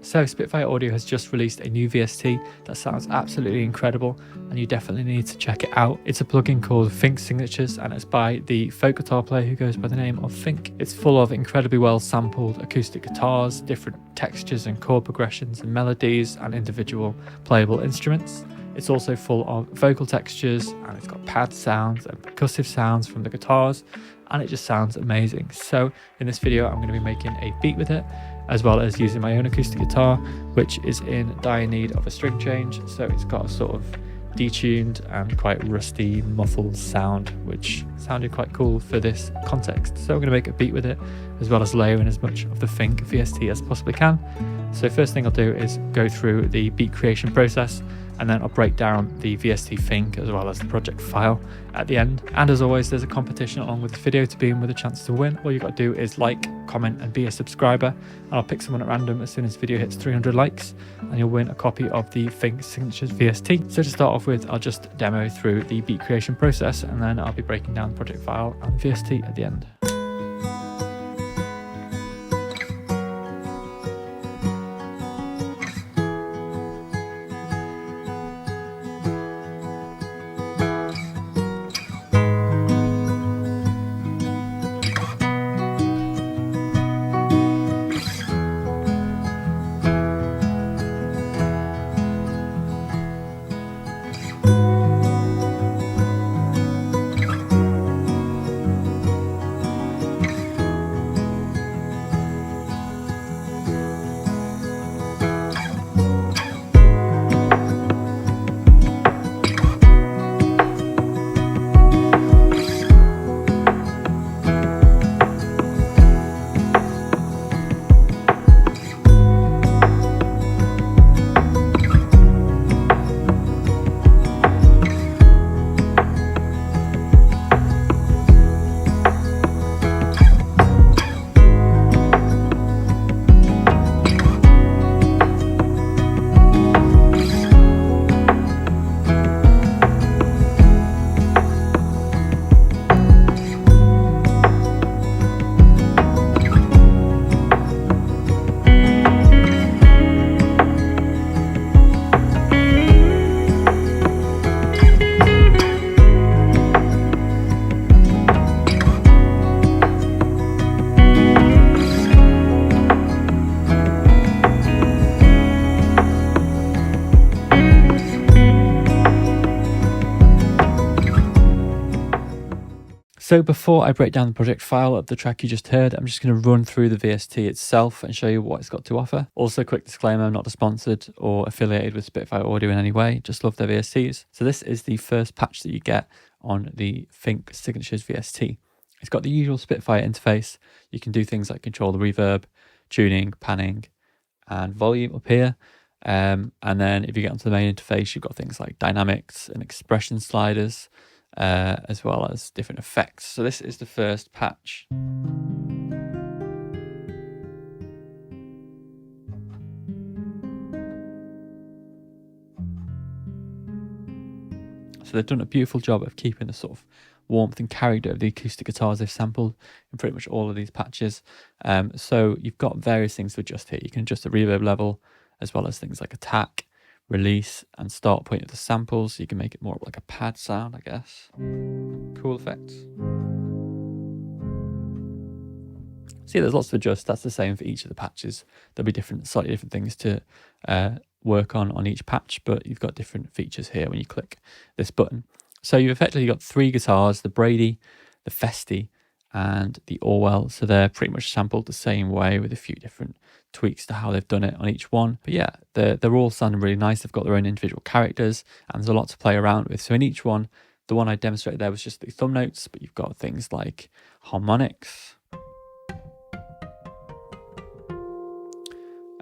So Spitfire Audio has just released a new VST that sounds absolutely incredible, and you definitely need to check it out. It's a plugin called Fink Signatures, and it's by the folk guitar player who goes by the name of Fink. It's full of incredibly well sampled acoustic guitars, different textures and chord progressions and melodies, and individual playable instruments. It's also full of vocal textures, and it's got pad sounds and percussive sounds from the guitars, and it just sounds amazing. So in this video I'm going to be making a beat with it, as well as using my own acoustic guitar, which is in dire need of a string change. So it's got a sort of detuned and quite rusty muffled sound, which sounded quite cool for this context. So I'm going to make a beat with it, as well as layer in as much of the Fink VST as possibly can. So first thing I'll do is go through the beat creation process, and then I'll break down the VST Fink as well as the project file at the end. And as always, there's a competition along with the video to be in with a chance to win. All you got to do is like, comment and be a subscriber, and I'll pick someone at random as soon as the video hits 300 likes, and you'll win a copy of the Fink Signatures VST. So to start off with, I'll just demo through the beat creation process, and then I'll be breaking down the project file and the VST at the end. So before I break down the project file of the track you just heard, I'm just going to run through the VST itself and show you what it's got to offer. Also, quick disclaimer, I'm not sponsored or affiliated with Spitfire Audio in any way, just love their VSTs. So this is the first patch that you get on the Fink Signatures VST. It's got the usual Spitfire interface. You can do things like control the reverb, tuning, panning, and volume up here. And then if you get onto the main interface, you've got things like dynamics and expression sliders, as well as different effects. So this is the first patch. So they've done a beautiful job of keeping the sort of warmth and character of the acoustic guitars they've sampled in pretty much all of these patches. So you've got various things to adjust here. You can adjust the reverb level, as well as things like attack, release, and start point of the samples, so you can make it more like a pad sound, I guess. Cool effects. See, there's lots to adjust. That's the same for each of the patches. There'll be different, slightly different things to work on each patch, but you've got different features here when you click this button. So you've effectively got three guitars: the Brady, the Festi, and the Orwell. So they're pretty much sampled the same way, with a few different tweaks to how they've done it on each one. But yeah, they're all sounding really nice. They've got their own individual characters, and there's a lot to play around with. So in each one, the one I demonstrated there was just the thumb notes, but you've got things like harmonics.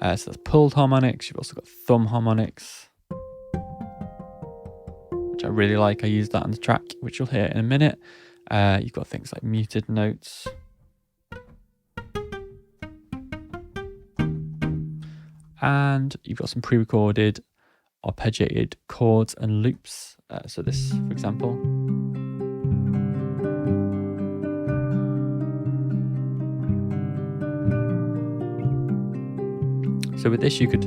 So that's pulled harmonics. You've also got thumb harmonics, which I really like. I used that on the track, which you'll hear in a minute. You've got things like muted notes. And you've got some pre-recorded arpeggiated chords and loops. So this, for example. So with this, you could,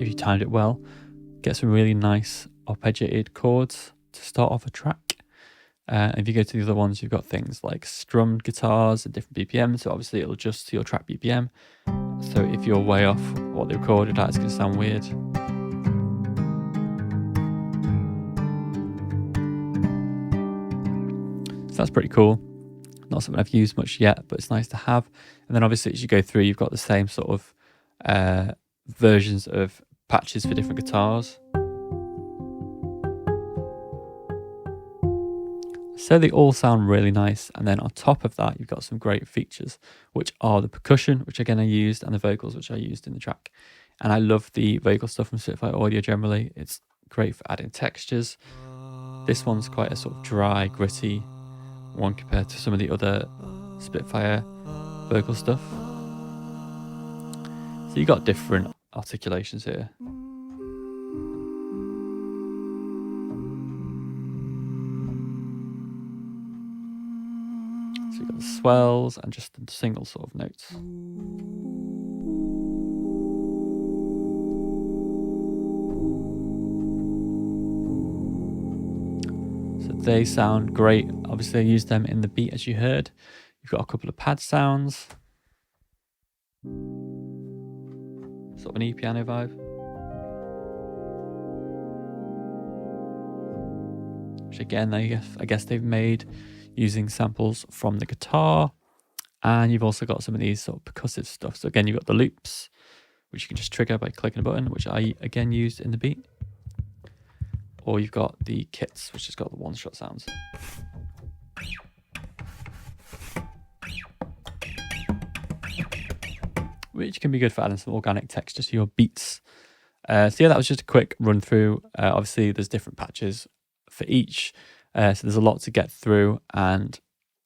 if you timed it well, get some really nice arpeggiated chords to start off a track. If you go to the other ones, you've got things like strummed guitars at different BPMs, so obviously it'll adjust to your track BPM. So if you're way off what they recorded at, it's going to sound weird. So that's pretty cool. Not something I've used much yet, but it's nice to have. And then obviously as you go through, you've got the same sort of versions of patches for different guitars. So they all sound really nice. And then on top of that, you've got some great features, which are the percussion, which again I used, and the vocals, which I used in the track. And I love the vocal stuff from Spitfire Audio generally. It's great for adding textures. This one's quite a sort of dry, gritty one compared to some of the other Spitfire vocal stuff. So you got different articulations here. So you've got the swells and just the single sort of notes. So they sound great. Obviously I used them in the beat as you heard. You've got a couple of pad sounds. Sort of an E-piano vibe. Which again, I guess they've made using samples from the guitar. And you've also got some of these sort of percussive stuff. So again, you've got the loops, which you can just trigger by clicking a button, which I again used in the beat. Or you've got the kits, which has got the one-shot sounds. Which can be good for adding some organic texture to your beats. So yeah, that was just a quick run through. Obviously, there's different patches for each. So there's a lot to get through, and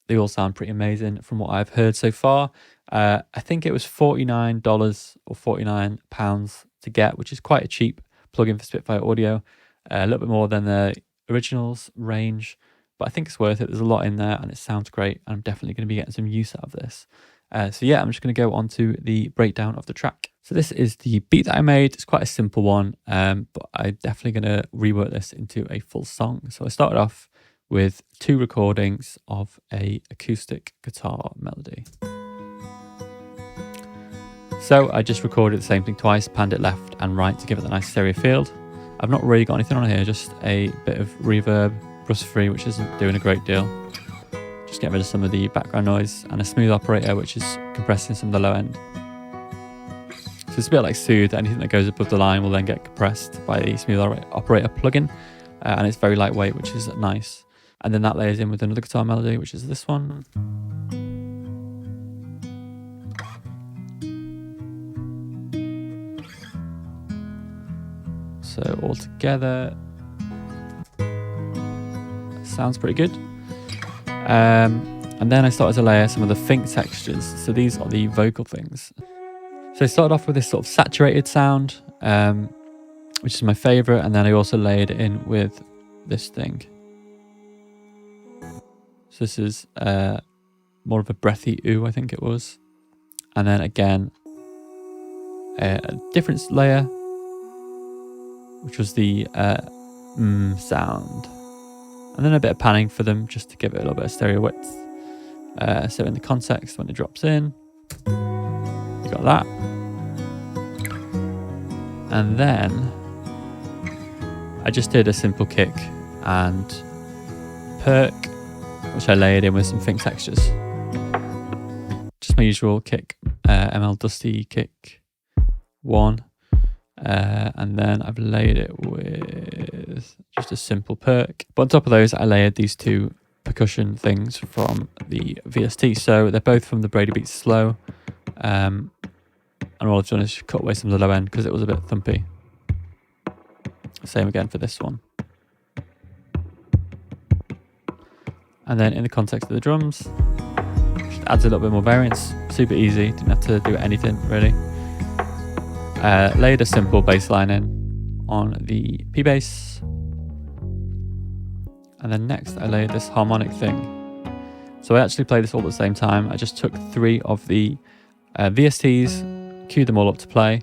they all sound pretty amazing from what I've heard so far. I think it was $49 or £49 to get, which is quite a cheap plugin for Spitfire Audio. A little bit more than the originals range, but I think it's worth it. There's a lot in there and it sounds great. I'm definitely going to be getting some use out of this. So yeah, I'm just going to go on to the breakdown of the track. So this is the beat that I made. It's quite a simple one, but I'm definitely going to rework this into a full song. So I started off with 2 recordings of a acoustic guitar melody. So I just recorded the same thing twice, panned it left and right to give it a nice stereo field. I've not really got anything on here, just a bit of reverb, rust free, which isn't doing a great deal. Just get rid of some of the background noise, and a smooth operator, which is compressing some of the low end. So it's a bit like Soothe. Anything that goes above the line will then get compressed by the smooth operator plugin, and it's very lightweight, which is nice. And then that layers in with another guitar melody, which is this one. So all together, sounds pretty good. And then I started to layer some of the Fink textures. So these are the vocal things. So I started off with this sort of saturated sound, which is my favorite. And then I also layered it in with this thing. So this is more of a breathy ooh, I think it was. And then again, a different layer, which was the sound. And then a bit of panning for them just to give it a little bit of stereo width. So in the context, when it drops in, you got that. And then I just did a simple kick and perk, which I layered in with some Fink textures. Just my usual kick, ML Dusty kick 1. And then I've layered it with just a simple perk. But on top of those, I layered these 2 percussion things from the VST. So they're both from the Brady Beats Slow. And all I've done is cut away some of the low end because it was a bit thumpy. Same again for this one. And then in the context of the drums, just adds a little bit more variance. Super easy, didn't have to do anything really. Layered a simple bass line in on the P bass. And then next I layered this harmonic thing. So I actually played this all at the same time. I just took 3 of the VSTs, queued them all up to play,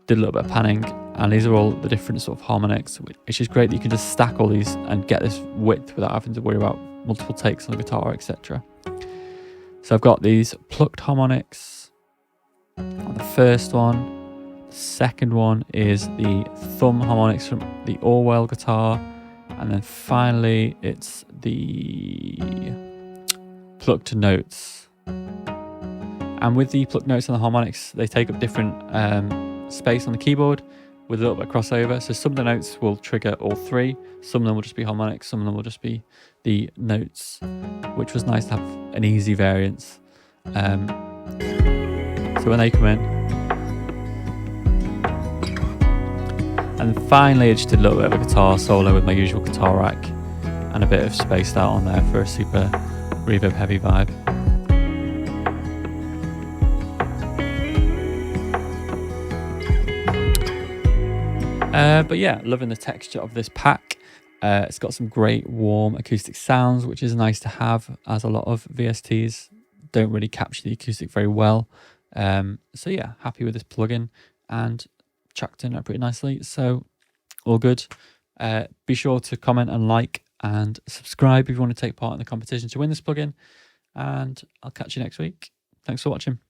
did a little bit of panning, and these are all the different sort of harmonics, which is great that you can just stack all these and get this width without having to worry about multiple takes on the guitar, etc. So I've got these plucked harmonics on the first one. The second one is the thumb harmonics from the Orwell guitar, and then finally it's the plucked notes. And with the plucked notes and the harmonics, they take up different space on the keyboard with a little bit of crossover. So some of the notes will trigger all three, some of them will just be harmonics, some of them will just be the notes, which was nice to have an easy variance. So when they come in, and finally I just did a little bit of a guitar solo with my usual guitar rack and a bit of spaced out on there for a super reverb heavy vibe. But yeah, loving the texture of this pack. It's got some great warm acoustic sounds, which is nice to have, as a lot of VSTs don't really capture the acoustic very well. So yeah, happy with this plugin, and track turned out pretty nicely, so all good. Be sure to comment and like and subscribe if you want to take part in the competition to win this plugin, and I'll catch you next week. Thanks for watching.